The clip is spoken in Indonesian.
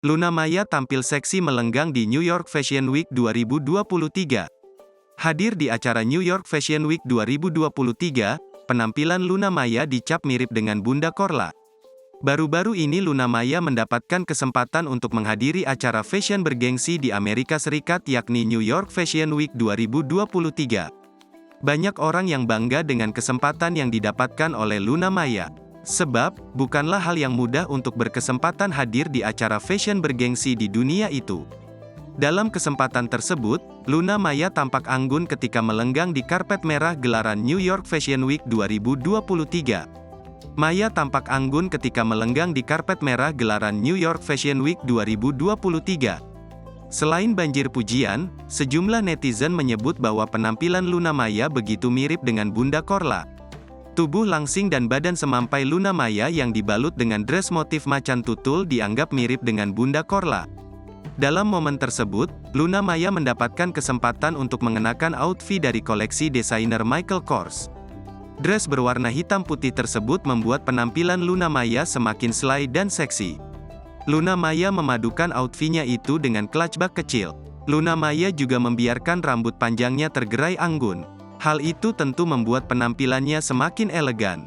Luna Maya tampil seksi melenggang di New York Fashion Week 2023. Hadir di acara New York Fashion Week 2023, penampilan Luna Maya dicap mirip dengan Bunda Korla. Baru-baru ini Luna Maya mendapatkan kesempatan untuk menghadiri acara fashion bergengsi di Amerika Serikat yakni New York Fashion Week 2023. Banyak orang yang bangga dengan kesempatan yang didapatkan oleh Luna Maya. Sebab, bukanlah hal yang mudah untuk berkesempatan hadir di acara fashion bergengsi di dunia itu. Dalam kesempatan tersebut, Luna Maya tampak anggun ketika melenggang di karpet merah gelaran New York Fashion Week 2023. Maya tampak anggun ketika melenggang di karpet merah gelaran New York Fashion Week 2023. Selain banjir pujian, sejumlah netizen menyebut bahwa penampilan Luna Maya begitu mirip dengan Bunda Korla. Tubuh langsing dan badan semampai Luna Maya yang dibalut dengan dress motif macan tutul dianggap mirip dengan Bunda Korla. Dalam momen tersebut, Luna Maya mendapatkan kesempatan untuk mengenakan outfit dari koleksi desainer Michael Kors. Dress berwarna hitam putih tersebut membuat penampilan Luna Maya semakin slay dan seksi. Luna Maya memadukan outfitnya itu dengan clutch bag kecil. Luna Maya juga membiarkan rambut panjangnya tergerai anggun. Hal itu tentu membuat penampilannya semakin elegan.